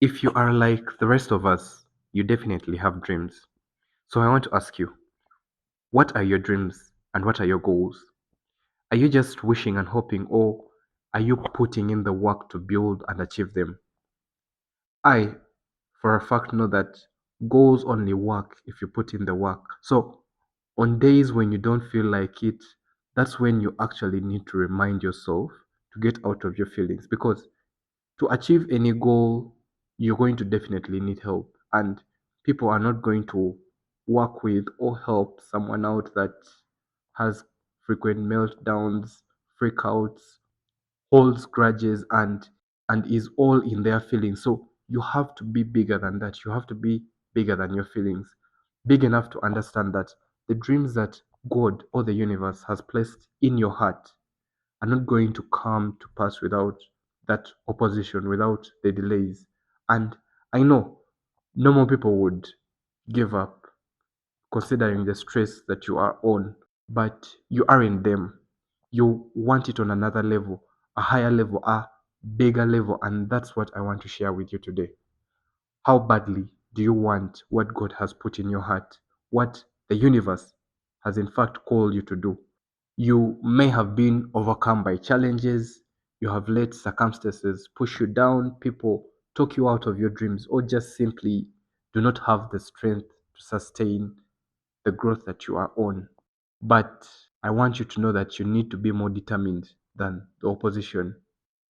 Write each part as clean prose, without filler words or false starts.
If you are like the rest of us, you definitely have dreams. So I want to ask you, what are your dreams and what are your goals? Are you just wishing and hoping, or are you putting in the work to build and achieve them? I, for a fact, know that goals only work if you put in the work. So on days when you don't feel like it, that's when you actually need to remind yourself to get out of your feelings, because to achieve any goal, you're going to definitely need help. And people are not going to work with or help someone out that has frequent meltdowns, freakouts, holds grudges, and is all in their feelings. So you have to be bigger than that. You have to be bigger than your feelings. Big enough to understand that the dreams that God or the universe has placed in your heart are not going to come to pass without that opposition, without the delays. And I know normal people would give up considering the stress that you are on, but you aren't them. You want it on another level, a higher level, a bigger level, and that's what I want to share with you today. How badly do you want what God has put in your heart, what the universe has in fact called you to do? You may have been overcome by challenges, you have let circumstances push you down, people talk you out of your dreams, or just simply do not have the strength to sustain the growth that you are on. But I want you to know that you need to be more determined than the opposition.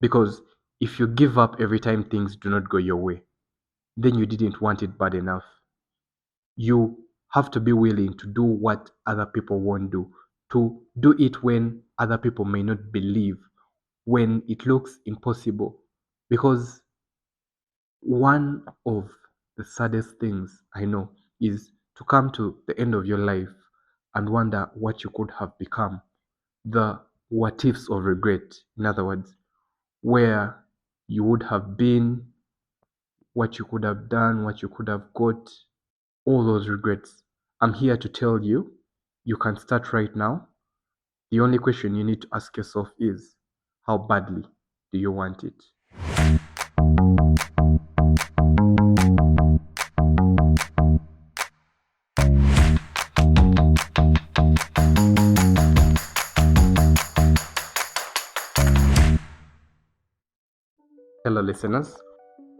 Because if you give up every time things do not go your way, then you didn't want it bad enough. You have to be willing to do what other people won't do, to do it when other people may not believe, when it looks impossible. Because one of the saddest things I know is to come to the end of your life and wonder what you could have become. The what ifs of regret, in other words, where you would have been, what you could have done, what you could have got, all those regrets. I'm here to tell you, you can start right now. The only question you need to ask yourself is, how badly do you want it? Hello, listeners.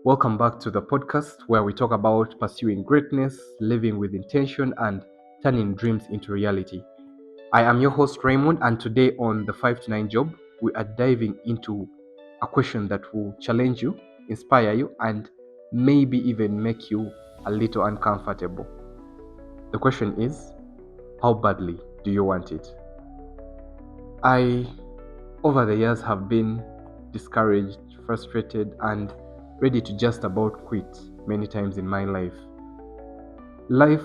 Welcome back to the podcast where we talk about pursuing greatness, living with intention, and turning dreams into reality. I am your host, Raymond, and today on the 5 to 9 Job, we are diving into a question that will challenge you, inspire you, and maybe even make you a little uncomfortable. The question is, how badly do you want it? I, over the years, have been discouraged, frustrated, and ready to just about quit many times in my life. Life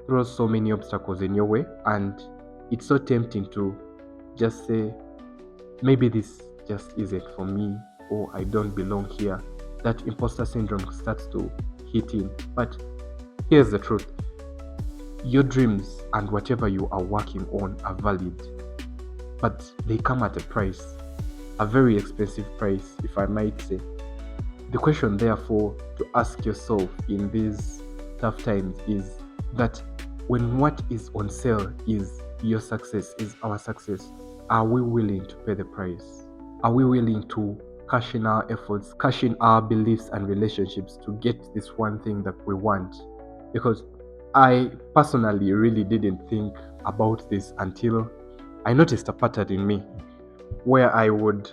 throws so many obstacles in your way, and it's so tempting to just say, maybe this just isn't for me, or I don't belong here. That imposter syndrome starts to hit in. But here's the truth: your dreams and whatever you are working on are valid, but they come at a price, a very expensive price, if I might say. The question, therefore, to ask yourself in these tough times is that when what is on sale is your success, is our success, are we willing to pay the price? Are we willing to cash in our efforts, cash in our beliefs and relationships to get this one thing that we want? Because I personally really didn't think about this until I noticed a pattern in me where I would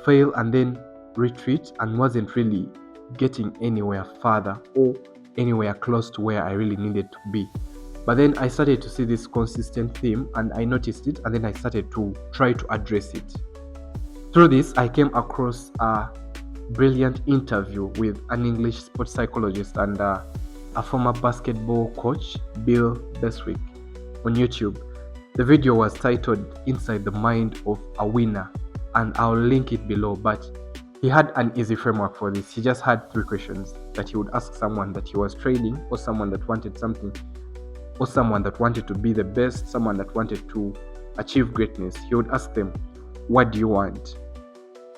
fail and then retreat and wasn't really getting anywhere further or anywhere close to where I really needed to be. But then I started to see this consistent theme and I noticed it, and then I started to try to address it. Through this, I came across a brilliant interview with an English sports psychologist and a former basketball coach, Bill Beswick, on YouTube. The video was titled Inside the Mind of a Winner, and I'll link it below. But he had an easy framework for this. He just had 3 questions that he would ask someone that he was training, or someone that wanted something, or someone that wanted to be the best, someone that wanted to achieve greatness. He would ask them, what do you want?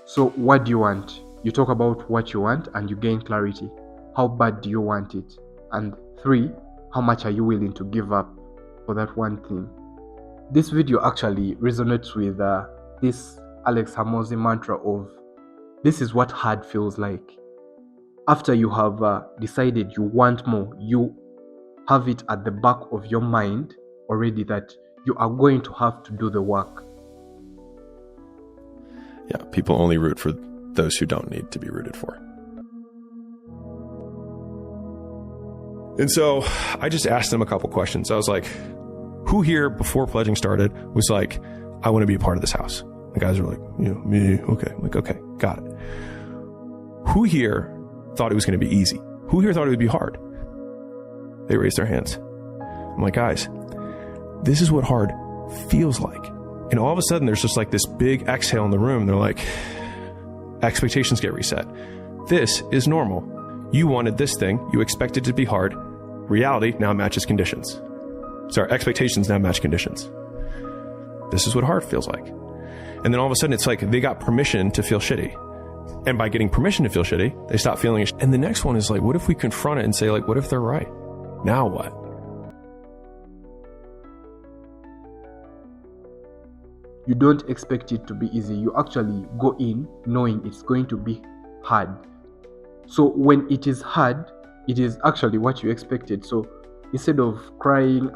So what do you want? You talk about what you want and you gain clarity. how bad do you want it? And 3, how much are you willing to give up for that one thing? This video actually resonates with this Alex Hormozi mantra of this is what hard feels like. After you have decided you want more, you have it at the back of your mind already that you are going to have to do the work. Yeah, people only root for those who don't need to be rooted for. And so I just asked them a couple questions. I was like, who here before pledging started was like, I want to be a part of this house? The guys were like, me. Okay. I'm like, okay, got it. Who here thought it was going to be easy? Who here thought it would be hard? They raised their hands. I'm like, guys, this is what hard feels like. And all of a sudden there's just like this big exhale in the room. They're like, expectations get reset. This is normal. You wanted this thing. You expected it to be hard. Reality now matches conditions. Sorry, expectations now match conditions. This is what hard feels like. And then all of a sudden it's like they got permission to feel shitty. And by getting permission to feel shitty, they stop feeling it. And the next one is like, what if we confront it and say like, what if they're right? Now what? You don't expect it to be easy. You actually go in knowing it's going to be hard. So when it is hard, it is actually what you expected. So instead of crying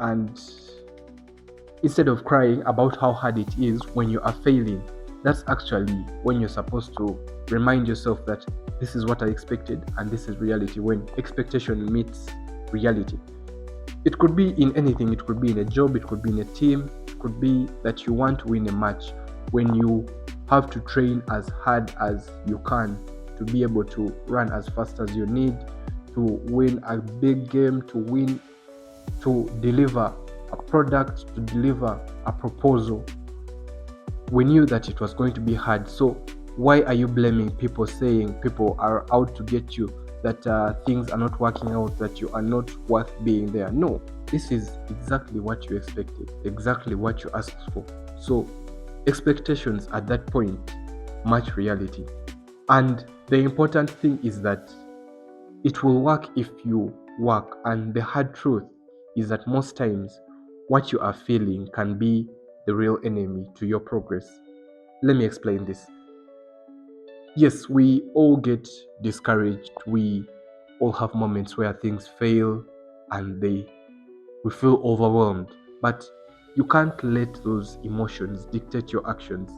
about how hard it is when you are failing, that's actually when you're supposed to remind yourself that this is what I expected and this is reality, when expectation meets reality. It could be in anything. It could be in a job, it could be in a team, it could be that you want to win a match. When you have to train as hard as you can to be able to run as fast as you need, to win a big game, to deliver a product, to deliver a proposal. We knew that it was going to be hard. So why are you blaming people, saying people are out to get you, that things are not working out, that you are not worth being there? No, this is exactly what you expected, exactly what you asked for. So expectations at that point match reality. And the important thing is that it will work if you work. And the hard truth is that most times what you are feeling can be the real enemy to your progress. Let me explain this. Yes, we all get discouraged. We all have moments where things fail and we feel overwhelmed. But you can't let those emotions dictate your actions.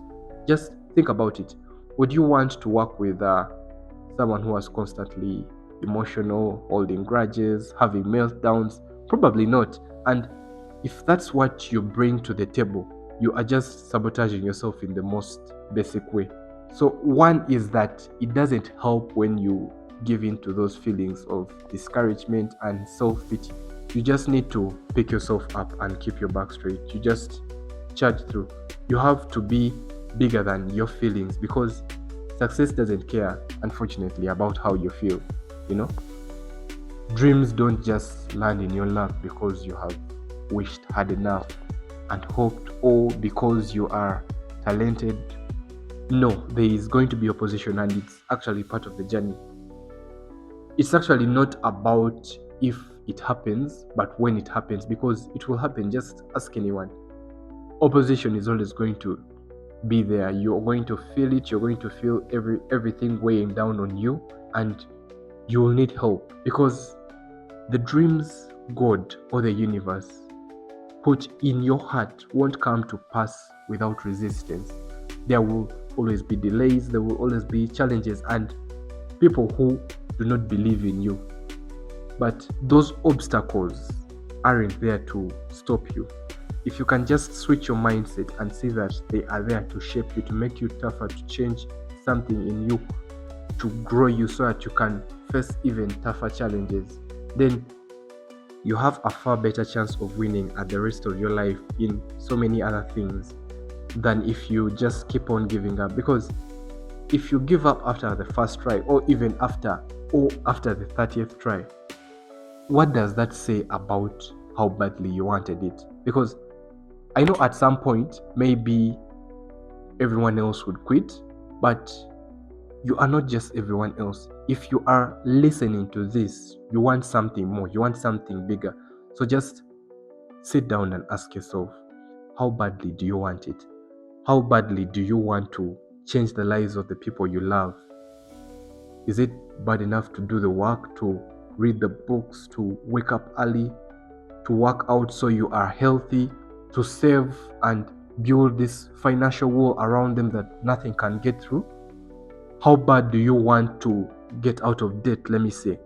Just think about it. Would you want to work with someone who is constantly emotional, holding grudges, having meltdowns? Probably not. And if that's what you bring to the table, you are just sabotaging yourself in the most basic way. So one is that it doesn't help when you give in to those feelings of discouragement and self-pity. You just need to pick yourself up and keep your back straight. You just charge through. You have to be bigger than your feelings, because success doesn't care, unfortunately, about how you feel. Dreams don't just land in your lap because you have wished hard enough and hoped, or because you are talented. No, there is going to be opposition, and it's actually part of the journey. It's actually not about if it happens, but when it happens, because it will happen. Just ask anyone. Opposition is always going to be there. You're going to feel it. You're going to feel everything weighing down on you, and you will need help, because the dreams God or the universe put in your heart won't come to pass without resistance. There will always be delays, there will always be challenges, and people who do not believe in you. But those obstacles aren't there to stop you. If you can just switch your mindset and see that they are there to shape you, to make you tougher, to change something in you, to grow you so that you can face even tougher challenges, then you have a far better chance of winning at the rest of your life in so many other things than if you just keep on giving up. Because if you give up after the first try, or even after the 30th try, what does that say about how badly you wanted it? Because I know at some point maybe everyone else would quit, but you are not just everyone else. if you are listening to this, you want something more, you want something bigger. So just sit down and ask yourself, how badly do you want it? How badly do you want to change the lives of the people you love? Is it bad enough to do the work, to read the books, to wake up early, to work out so you are healthy, to save and build this financial wall around them that nothing can get through? How bad do you want to get out of debt, let me say?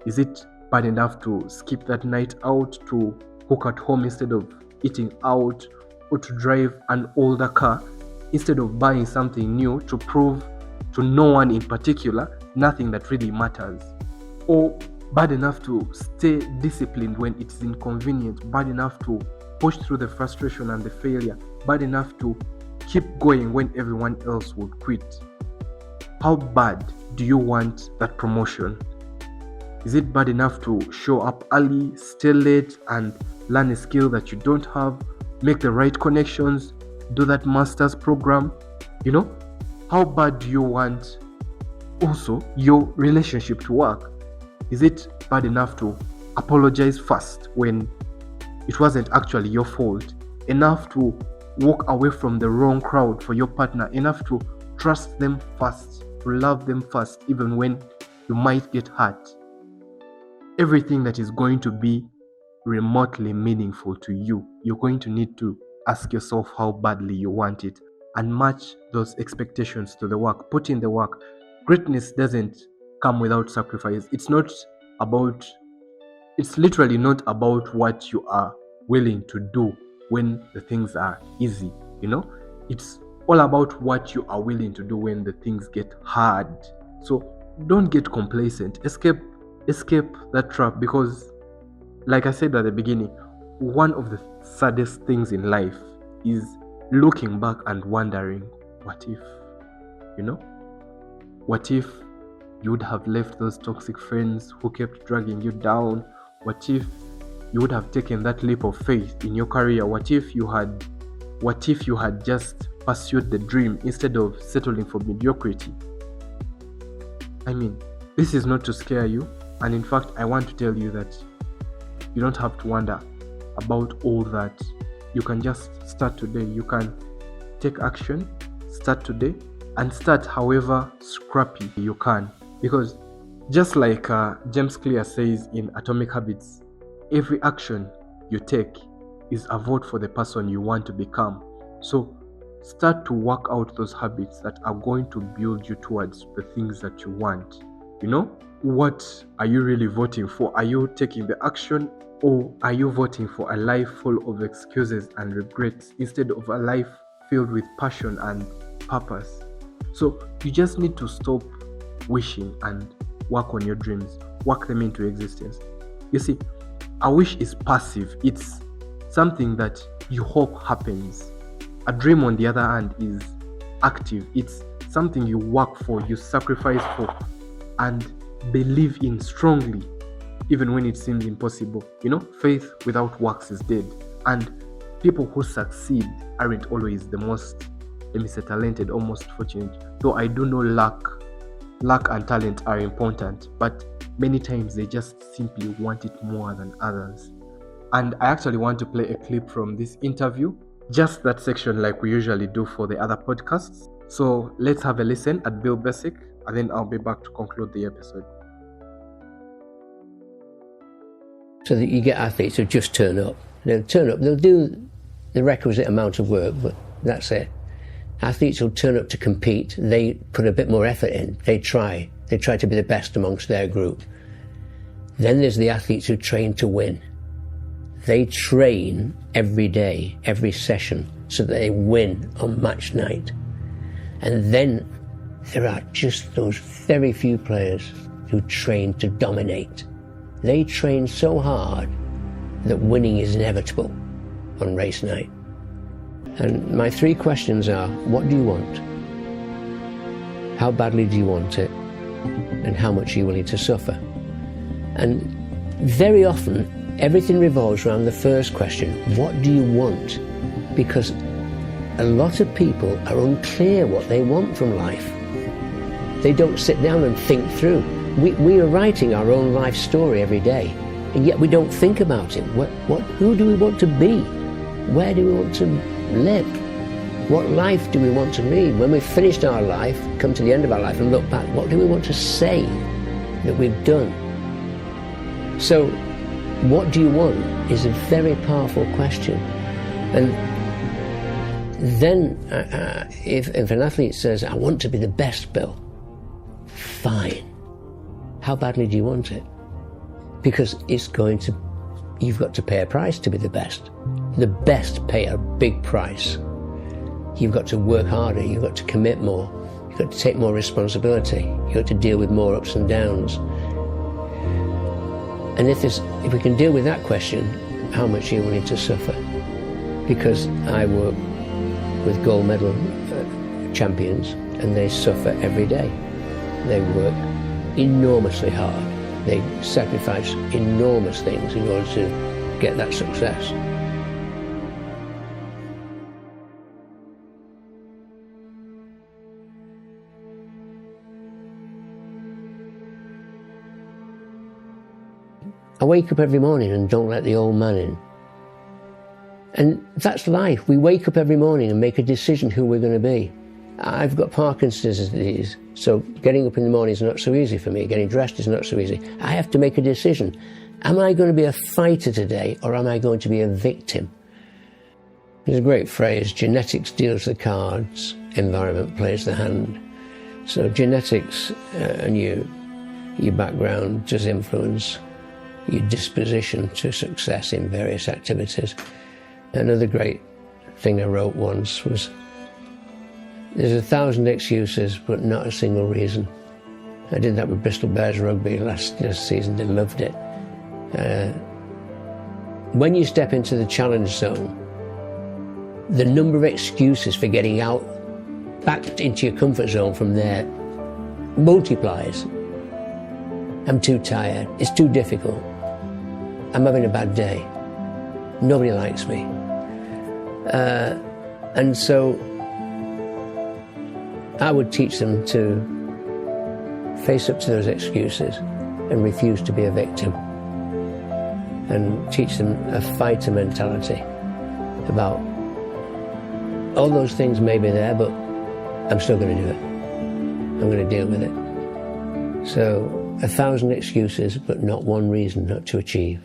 Is it bad enough to skip that night out, to cook at home instead of eating out, or to drive an older car instead of buying something new to prove to no one in particular nothing that really matters? Or bad enough to stay disciplined when it's inconvenient, bad enough to push through the frustration and the failure, bad enough to keep going when everyone else would quit? How bad do you want that promotion? Is it bad enough to show up early, stay late, and learn a skill that you don't have, make the right connections, do that master's program? How bad do you want also your relationship to work? Is it bad enough to apologize first when it wasn't actually your fault? Enough to walk away from the wrong crowd for your partner? Enough to trust them first, to love them first, even when you might get hurt? Everything that is going to be remotely meaningful to you, you're going to need to ask yourself how badly you want it and match those expectations to the work. Put in the work. Greatness doesn't come without sacrifice. It's literally not about what you are willing to do when the things are easy. It's all about what you are willing to do when the things get hard. So don't get complacent. Escape that trap, because like I said at the beginning, one of the saddest things in life is looking back and wondering, what if? What if you would have left those toxic friends who kept dragging you down? What if you would have taken that leap of faith in your career? What if you had just pursued the dream instead of settling for mediocrity? This is not to scare you, and in fact, I want to tell you that you don't have to wonder about all that. You can just start today. You can take action, start today, and start however scrappy you can. Because just like James Clear says in Atomic Habits, every action you take is a vote for the person you want to become. So start to work out those habits that are going to build you towards the things that you want. What are you really voting for? Are you taking the action, or are you voting for a life full of excuses and regrets instead of a life filled with passion and purpose? So you just need to stop wishing and work on your dreams, work them into existence. You see, a wish is passive. It's something that you hope happens. A dream, on the other hand, is active. It's something you work for, you sacrifice for, and believe in strongly, even when it seems impossible. Faith without works is dead. And people who succeed aren't always the most, talented or most fortunate. Though I do know luck and talent are important, but many times they just simply want it more than others. And I actually want to play a clip from this interview, just that section like we usually do for the other podcasts. So let's have a listen at Bill Basic, and then I'll be back to conclude the episode. So that you get athletes who just turn up. They'll turn up, they'll do the requisite amount of work, but that's it. Athletes will turn up to compete, they put a bit more effort in, they try to be the best amongst their group. Then there's the athletes who train to win. They train every day, every session, so that they win on match night. And then there are just those very few players who train to dominate. They train so hard that winning is inevitable on race night. And my three questions are, what do you want? How badly do you want it? And how much are you willing to suffer? And very often, everything revolves around the first question, what do you want? Because a lot of people are unclear what they want from life. They don't sit down and think through. We are writing our own life story every day, and yet we don't think about it. Who do we want to be? Where do we want to live? What life do we want to lead? When we've finished our life, come to the end of our life and look back, what do we want to say that we've done? So, what do you want is a very powerful question. And then, if an athlete says, I want to be the best, Bill, fine. How badly do you want it? Because you've got to pay a price to be the best. The best pay a big price. You've got to work harder, you've got to commit more, you've got to take more responsibility, you've got to deal with more ups and downs. And if we can deal with that question, how much are you willing to suffer? Because I work with gold medal champions, and they suffer every day. They work enormously hard. They sacrifice enormous things in order to get that success. I wake up every morning and don't let the old man in. And that's life. We wake up every morning and make a decision who we're going to be. I've got Parkinson's disease, so getting up in the morning is not so easy for me. Getting dressed is not so easy. I have to make a decision. Am I going to be a fighter today, or am I going to be a victim? There's a great phrase, genetics deals the cards, environment plays the hand. So genetics and your background does influence your disposition to success in various activities. Another great thing I wrote once was, there's 1,000 excuses, but not a single reason. I did that with Bristol Bears rugby last season. They loved it. When you step into the challenge zone, the number of excuses for getting out, back into your comfort zone from there, multiplies. I'm too tired. It's too difficult. I'm having a bad day. Nobody likes me. And so I would teach them to face up to those excuses and refuse to be a victim, and teach them a fighter mentality about all those things may be there, but I'm still going to do it. I'm going to deal with it. So 1,000 excuses, but not one reason not to achieve.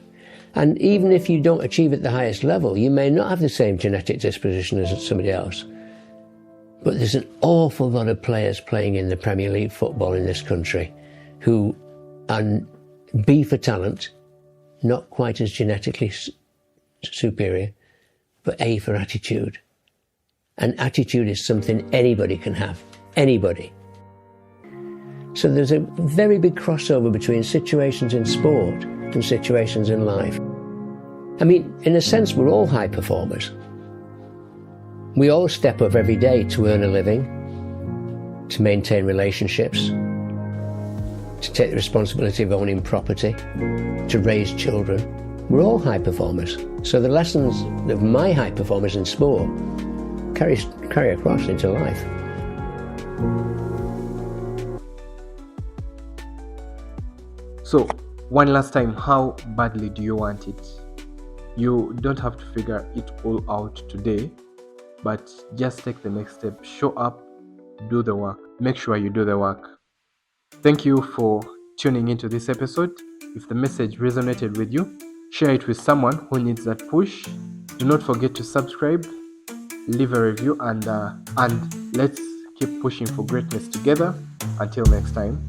And even if you don't achieve at the highest level, you may not have the same genetic disposition as somebody else. But there's an awful lot of players playing in the Premier League football in this country who are B for talent, not quite as genetically superior, but A for attitude. And attitude is something anybody can have. Anybody. So there's a very big crossover between situations in sport and situations in life. I mean, in a sense, we're all high performers. We all step up every day to earn a living, to maintain relationships, to take the responsibility of owning property, to raise children. We're all high performers. So the lessons of my high performers in sport carry across into life. So, one last time, how badly do you want it? You don't have to figure it all out today, but just take the next step. Show up, do the work. Make sure you do the work. Thank you for tuning into this episode. If the message resonated with you, share it with someone who needs that push. Do not forget to subscribe, leave a review, and let's keep pushing for greatness together. Until next time.